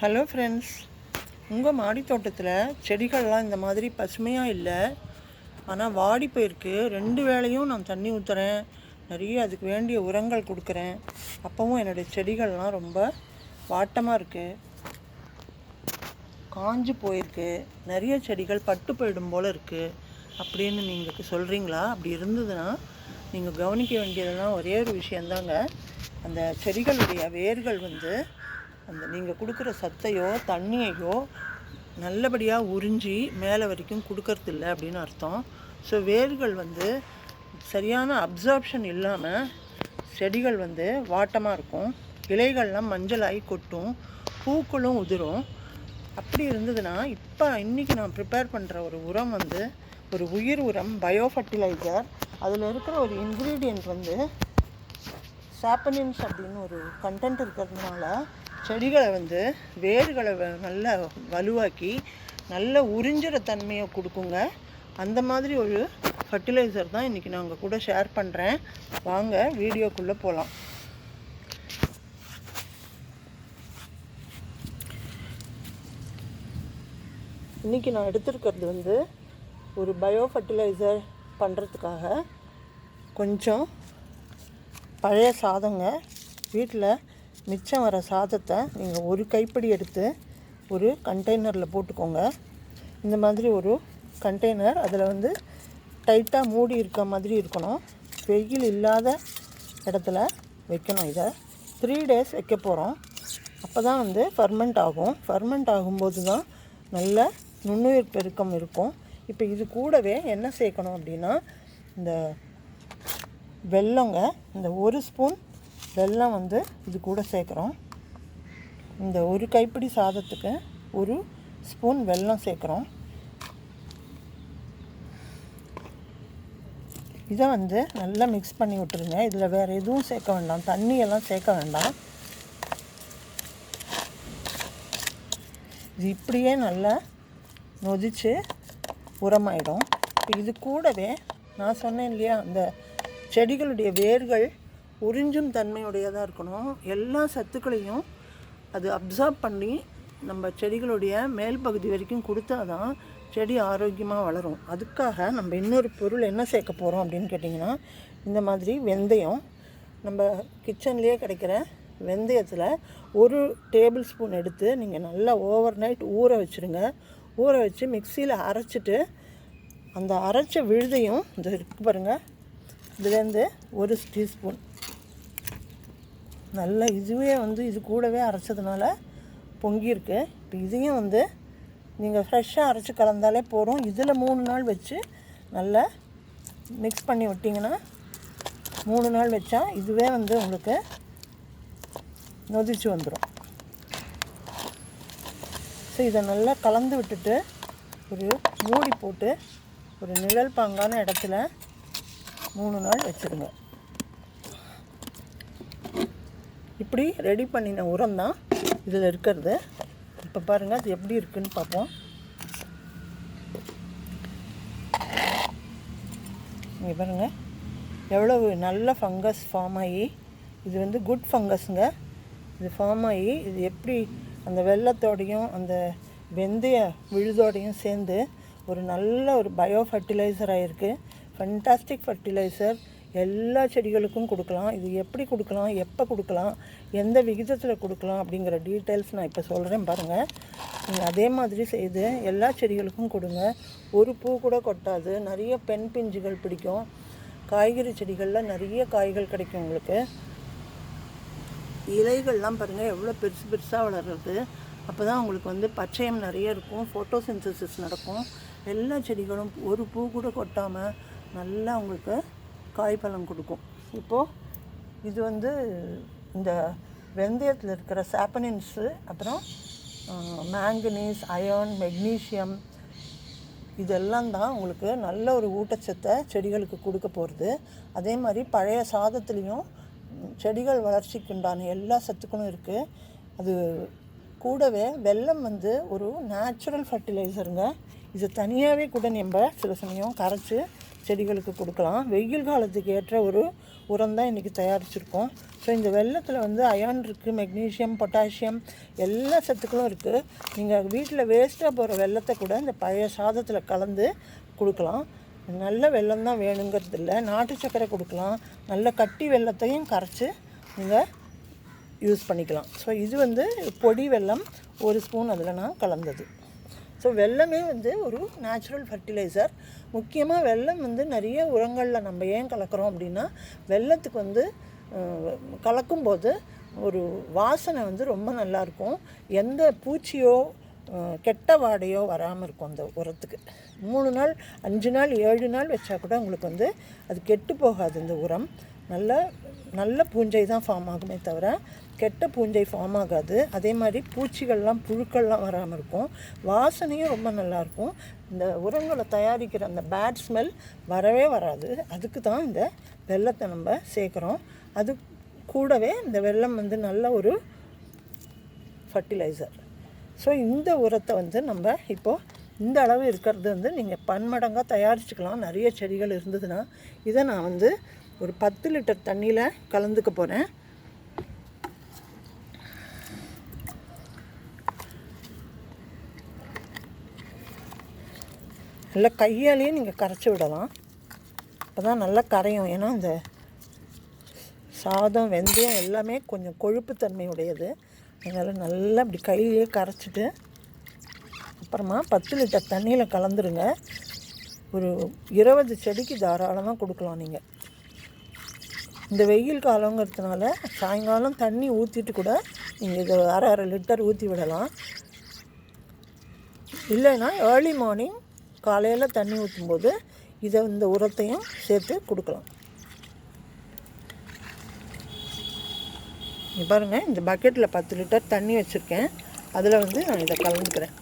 Hello friends, உங்கள் மாடி தோட்டத்தில் செடிகள்லாம் இந்த மாதிரி பசுமையாக இல்லை, ஆனால் வாடி போயிருக்கு. 2 வேளையும் நான் தண்ணி ஊற்றுறேன், நிறைய அதுக்கு வேண்டிய உரங்கள் கொடுக்குறேன். அப்போவும் என்னுடைய செடிகள்லாம் ரொம்ப வாட்டமாக இருக்குது, காஞ்சு போயிருக்கு. நிறைய செடிகள் பட்டு போயிடும் போல் இருக்குது அப்படின்னு நீங்கள் சொல்கிறீங்களா? அப்படி இருந்ததுன்னா நீங்கள் கவனிக்க வேண்டியதெல்லாம் ஒரே ஒரு விஷயந்தாங்க. அந்த செடிகளுடைய வேர்கள் அந்த நீங்கள் கொடுக்குற சத்தையோ தண்ணியையோ நல்லபடியாக உறிஞ்சி மேலே வரைக்கும் கொடுக்கறதில்ல அப்படின்னு அர்த்தம். ஸோ வேர்கள் சரியான அப்சார்ப்ஷன் இல்லாமல் செடிகள் வாட்டமாக இருக்கும், இலைகள்லாம் மஞ்சளாகி கொட்டும், பூக்களும் உதிரும். அப்படி இருந்ததுன்னா இன்றைக்கி நான் ப்ரிப்பேர் பண்ணுற ஒரு உரம் ஒரு உயிர் உரம், பயோ ஃபர்டிலைசர். அதில் இருக்கிற ஒரு இன்க்ரீடியண்ட் சாப்பனின்ஸ் அப்படின்னு ஒரு கண்டென்ட் இருக்கிறதுனால செடிகளை வேர்களை நல்லா வலுவாக்கி நல்ல உறிஞ்சிற தன்மையை கொடுக்குங்க. அந்த மாதிரி ஒரு ஃபர்டிலைசர் தான் இன்றைக்கி நான் உங்கள் கூட ஷேர் பண்ணுறேன். வாங்க வீடியோக்குள்ளே போகலாம். இன்றைக்கி நான் எடுத்துருக்கிறது ஒரு பயோ ஃபர்டிலைசர் பண்ணுறதுக்காக கொஞ்சம் பழைய சாதங்க. வீட்டில் மிச்சம் வர சாதத்தை நீங்கள் ஒரு கைப்பிடி எடுத்து ஒரு கண்டெய்னரில் போட்டுக்கோங்க. இந்த மாதிரி ஒரு கண்டெய்னர், அதில் டைட்டாக மூடி இருக்க மாதிரி இருக்கணும். வெயில் இல்லாத இடத்துல வைக்கணும். இதை 3 days வைக்க போகிறோம். அப்போ தான் ஃபர்மெண்ட் ஆகும். ஃபர்மெண்ட் ஆகும்போது தான் நல்ல நுண்ணுயிர் பெருக்கம் இருக்கும். இப்போ இது கூடவே என்ன சேர்க்கணும் அப்படின்னா, இந்த வெல்லங்க, இந்த 1 ஸ்பூன் வெல்லம் இது கூட சேர்க்குறோம். இந்த ஒரு கைப்பிடி சாதத்துக்கு 1 ஸ்பூன் வெல்லம் சேர்க்குறோம். இதை நல்லா மிக்ஸ் பண்ணி விட்டுருங்க. இதில் வேறு எதுவும் சேர்க்க வேண்டாம், தண்ணியெல்லாம் சேர்க்க வேண்டாம். இது இப்படியே நல்லா நொதிச்சு உரமாயிடும். இது கூடவே நான் சொன்னேன் இல்லையா, அந்த செடிகளுடைய வேர்கள் உறிஞ்சும் தன்மையுடையதாக இருக்கணும். எல்லா சத்துக்களையும் அது அப்சார்ப் பண்ணி நம்ம செடிகளுடைய மேல் பகுதி வரைக்கும் கொடுத்தா தான் செடி ஆரோக்கியமாக வளரும். அதுக்காக நம்ம இன்னொரு பொருள் என்ன சேர்க்க போகிறோம் அப்படின்னு கேட்டிங்கன்னா, இந்த மாதிரி வெந்தயம். நம்ம கிச்சன்லேயே கிடைக்கிற வெந்தயத்தில் 1 டேபிள் ஸ்பூன் எடுத்து நீங்கள் நல்லா ஓவர் நைட் ஊற வச்சுருங்க. ஊற வச்சு மிக்சியில் அரைச்சிட்டு அந்த அரைச்ச விழுதையும் இந்த இருக்கு பாருங்கள், இதுலேருந்து 1 டீஸ்பூன் நல்லா இதுவே இது கூடவே அரைச்சதுனால பொங்கியிருக்கு. இப்போ இதையும் நீங்கள் ஃப்ரெஷ்ஷாக அரைச்சி கலந்தாலே போதும். இதில் 3 நாள் வச்சு நல்லா மிக்ஸ் பண்ணி விட்டிங்கன்னா, 3 நாள் வச்சா இதுவே உங்களுக்கு நொதிச்சு வந்துடும். ஸோ இதை நல்லா கலந்து விட்டுட்டு ஒரு மூடி போட்டு ஒரு நிழல் பாங்கான இடத்துல 3 நாள் வச்சுருங்க. இப்படி ரெடி பண்ணின உரம் தான் இதில் இருக்கிறது. இப்போ பாருங்கள் அது எப்படி இருக்குதுன்னு பார்ப்போம். இங்கே பாருங்கள் எவ்வளவு நல்ல ஃபங்கஸ் ஃபார்ம் ஆகி, இது குட் ஃபங்கஸுங்க. இது ஃபார்ம் ஆகி இது எப்படி அந்த வெள்ளத்தோடையும் அந்த வெந்தய விழுதோடையும் சேர்ந்து ஒரு நல்ல ஒரு பயோ ஃபர்டிலைசர் ஆகிருக்கு. Fantastic fertiliser. எல்லா செடிகளுக்கும் கொடுக்கலாம். இது எப்படி கொடுக்கலாம், எப்போ கொடுக்கலாம், எந்த விகிதத்தில் கொடுக்கலாம் அப்படிங்கிற டீட்டெயில்ஸ் நான் இப்போ சொல்கிறேன் பாருங்கள். நீங்கள் அதே மாதிரி செய்து எல்லா செடிகளுக்கும் கொடுங்க. ஒரு பூ கூட கொட்டாது, நிறைய பெண் பிஞ்சுகள் பிடிக்கும். காய்கறி செடிகளில் நிறைய காய்கள் கிடைக்கும் உங்களுக்கு. இலைகள்லாம் பாருங்கள் எவ்வளோ பெருசு பெருசாக வளர்கிறது. அப்போ தான் உங்களுக்கு பச்சையம் நிறைய இருக்கும், ஃபோட்டோசிந்தசிஸ் நடக்கும். எல்லா செடிகளும் ஒரு பூ கூட கொட்டாமல் நல்லா உங்களுக்கு காய்பழம் கொடுக்கும். இப்போது இது இந்த வெந்தயத்தில் இருக்கிற சாப்பனின்ஸு, அப்புறம் மேங்கனீஸ், அயர்ன், மெக்னீஷியம், இதெல்லாம் தான் உங்களுக்கு நல்ல ஒரு ஊட்டச்சத்தை செடிகளுக்கு கொடுக்க போகிறது. அதே மாதிரி பழைய சாதத்துலேயும் செடிகள் வளர்ச்சிக்கு உண்டான எல்லா சத்துக்களும் இருக்குது. அது கூடவே வெல்லம் ஒரு நேச்சுரல் ஃபர்டிலைசருங்க. இது தனியாகவே கூட நம்ம சில சமயம் கரைச்சி செடிகளுக்கு கொடுக்கலாம். வெயில் காலத்துக்கு ஏற்ற ஒரு உரம் தான் இன்றைக்கி தயாரிச்சிருக்கோம். ஸோ இந்த வெல்லத்தில் வந்து அயர்ன் இருக்குது, மெக்னீஷியம், பொட்டாசியம் எல்லா சத்துக்களும் இருக்குது. நீங்கள் வீட்டில் வேஸ்ட்டாக போகிற வெல்லத்தை கூட இந்த பழைய சாதத்தில் கலந்து கொடுக்கலாம். நல்ல வெல்லம் தான் வேணுங்கிறது இல்லை, நாட்டு சர்க்கரை கொடுக்கலாம். நல்ல கட்டி வெல்லத்தையும் கரைச்சி நீங்கள் யூஸ் பண்ணிக்கலாம். ஸோ இது வந்து பொடி வெல்லம் 1 ஸ்பூன் அதில் நான் கலந்தது. ஸோ வெல்லமே வந்து ஒரு நேச்சுரல் ஃபர்டிலைசர். முக்கியமாக வெல்லம் வந்து நிறைய உரங்களில் நம்ம ஏன் கலக்கிறோம் அப்படின்னா, வெல்லத்துக்கு வந்து கலக்கும்போது ஒரு வாசனை வந்து ரொம்ப நல்லாயிருக்கும். எந்த பூச்சியோ கெட்ட வாடையோ வராமல் இருக்கும் அந்த உரத்துக்கு. 3 நாள் 5 நாள் 7 நாள் வச்சா கூட உங்களுக்கு வந்து அது கெட்டு போகாது. இந்த உரம் நல்ல பூஞ்சை தான் ஃபார்ம் ஆகுமே தவிர கெட்ட பூஞ்சை ஃபார்ம் ஆகாது. அதே மாதிரி பூச்சிகள்லாம் புழுக்கள்லாம் வராமல் இருக்கும். வாசனையும் ரொம்ப நல்லாயிருக்கும். இந்த உரங்களை தயாரிக்கிற அந்த பேட் ஸ்மெல் வரவே வராது. அதுக்கு தான் இந்த வெல்லத்தை நம்ம சேர்க்குறோம். அது கூடவே இந்த வெல்லம் வந்து நல்ல ஒரு ஃபர்டிலைசர். ஸோ இந்த உரத்தை வந்து நம்ம இப்போது இந்த அளவு இருக்கிறது வந்து நீங்கள் பன்மடங்காக தயாரிச்சுக்கலாம். நிறைய செடிகள் இருந்ததுன்னா இதை நான் வந்து ஒரு 10 லிட்டர் தண்ணியில் கலந்துக்க போகிறேன். நல்லா கையாலேயே நீங்கள் கரைச்சி விடலாம். அப்போ தான் நல்லா கரையும். ஏன்னா இந்த சாதம், வெந்தயம் எல்லாமே கொஞ்சம் கொழுப்புத்தன்மை உடையது. அதனால் நல்லா அப்படி கையிலேயே கரைச்சிட்டு அப்புறமா 10 லிட்டர் தண்ணியில் கலந்துருங்க. ஒரு 20 செடிக்கு தாராளமாக கொடுக்கலாம். நீங்கள் இந்த வெயில் காலங்கிறதுனால சாயங்காலம் தண்ணி ஊற்றிட்டு கூட நீங்கள் இதை அரை லிட்டர் ஊற்றி விடலாம். இல்லைன்னா ஏர்லி மார்னிங் காலையில் தண்ணி ஊற்றும்போது இந்த உரத்தையும் சேர்த்து கொடுக்கலாம். பாருங்கள், இந்த பக்கெட்டில் 10 லிட்டர் தண்ணி வச்சுருக்கேன். அதில் வந்து நான் இதை கலந்துக்கிறேன்.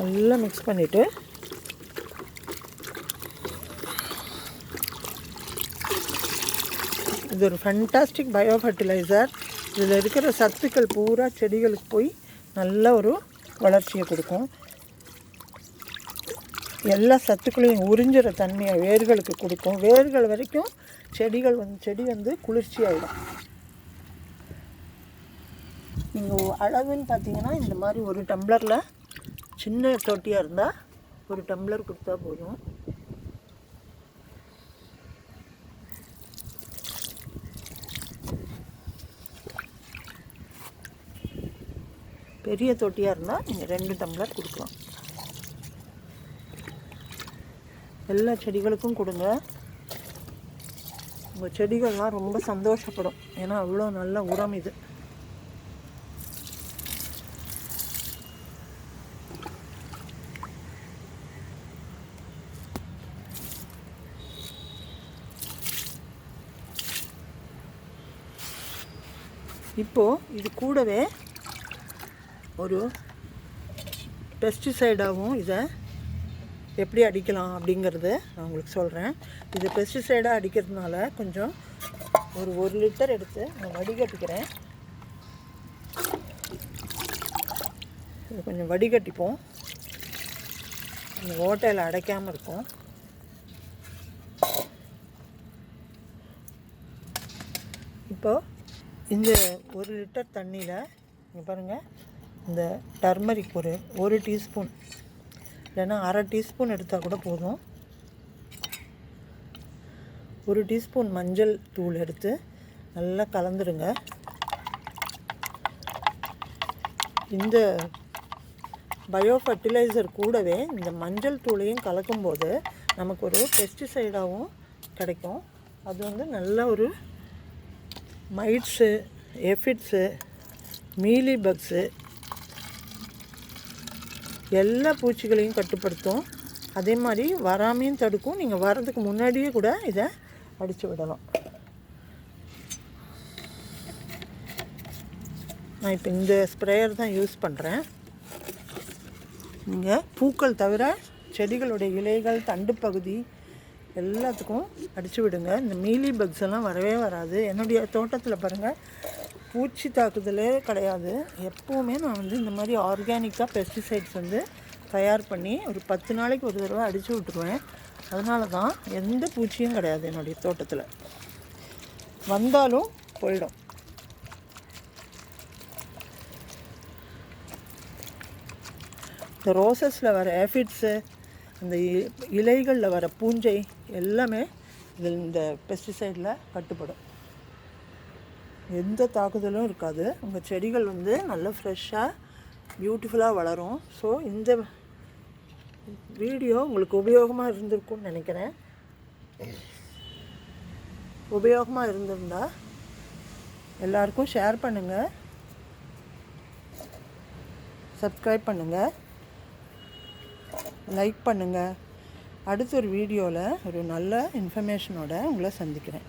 நல்லா மிக்ஸ் பண்ணிவிட்டு இது ஒரு ஃபண்டாஸ்டிக் பயோ ஃபர்டிலைசர். இதில் இருக்கிற சத்துக்கள் பூரா செடிகளுக்கு போய் நல்ல ஒரு வளர்ச்சியை கொடுக்கும். எல்லா சத்துக்களையும் உறிஞ்சுற தன்மையை வேர்களுக்கு கொடுக்கும். வேர்கள் வரைக்கும் செடி வந்து குளிர்ச்சியாகிடும். நீங்கள் அளவுன்னு பார்த்தீங்கன்னா இந்த மாதிரி ஒரு டம்ளரில் சின்ன தொட்டியாக இருந்தால் ஒரு டம்ளர் கொடுத்தா போதும். பெரிய தொட்டியாக இருந்தால் நீங்கள் 2 டம்ளர் கொடுக்கலாம். எல்லா செடிகளுக்கும் கொடுங்க. உங்கள் செடிகள்லாம் ரொம்ப சந்தோஷப்படும். ஏன்னா அவ்வளோ நல்ல உரம் இது. இப்போது இது கூடவே ஒரு பெஸ்டிசைடாகவும் இதை எப்படி அடிக்கலாம் அப்படிங்கிறது நான் உங்களுக்கு சொல்கிறேன். இது பெஸ்டிசைடாக அடிக்கிறதுனால கொஞ்சம் ஒரு 1 லிட்டர் எடுத்து நான் வடிகட்டிக்கிறேன். இது கொஞ்சம் வடிகட்டிப்போம். இந்த ஓட்டையில் அடைக்காமல் இருக்கும். இப்போது இந்த 1 லிட்டர் தண்ணியில் இங்கே பாருங்கள், இந்த டர்மரிக் ஒரு டீஸ்பூன் இல்லைன்னா அரை டீஸ்பூன் எடுத்தால் கூட போதும். 1 டீஸ்பூன் மஞ்சள் தூள் எடுத்து நல்லா கலந்துடுங்க. இந்த பயோ ஃபர்டிலைசர் கூடவே இந்த மஞ்சள் தூளையும் கலக்கும்போது நமக்கு ஒரு பெஸ்டிசைடாகவும் கிடைக்கும். அது வந்து நல்ல ஒரு மைட்ஸு, எஃபிட்ஸு, மீலி பக்ஸு எல்லா பூச்சிகளையும் கட்டுப்படுத்தும். அதே மாதிரி வராமையும் தடுக்கும். நீங்கள் வர்றதுக்கு முன்னாடியே கூட இதை அடித்து விடலாம். நான் இப்போ இந்த ஸ்ப்ரேயர் தான் யூஸ் பண்ணுறேன். நீங்கள் பூக்கள் தவிர செடிகளுடைய இலைகள், தண்டு பகுதி எல்லாத்துக்கும் அடித்து விடுங்க. இந்த மீலி பக்ஸ் எல்லாம் வரவே வராது. என்னுடைய தோட்டத்தில் பாருங்கள், பூச்சி தாக்குதலே கிடையாது. எப்போவுமே நான் வந்து இந்த மாதிரி ஆர்கானிக்காக பெஸ்டிசைட்ஸ் வந்து தயார் பண்ணி ஒரு 10 நாளைக்கு ஒரு தடவை அடித்து விட்ருவேன். அதனால தான் எந்த பூச்சியும் கிடையாது என்னுடைய தோட்டத்தில். வந்தாலும் போயிடும். இந்த ரோசஸில் வர ஏஃபிட்ஸு, அந்த இலைகளில் வர பூஞ்சை எல்லாமே இதில் இந்த பெஸ்டிசைடில் கட்டுப்படும். எந்த தாக்குதலும் இருக்காது. உங்கள் செடிகள் வந்து நல்ல ஃப்ரெஷ்ஷாக பியூட்டிஃபுல்லாக வளரும். ஸோ இந்த வீடியோ உங்களுக்கு உபயோகமாக இருந்திருக்கும்னு நினைக்கிறேன். உபயோகமாக இருந்திருந்தால் எல்லாருக்கும் ஷேர் பண்ணுங்கள், சப்ஸ்கிரைப் பண்ணுங்கள், லைக் பண்ணுங்கள். அடுத்த ஒரு வீடியோவில் ஒரு நல்ல இன்ஃபர்மேஷனோட உங்களை சந்திக்கிறேன்.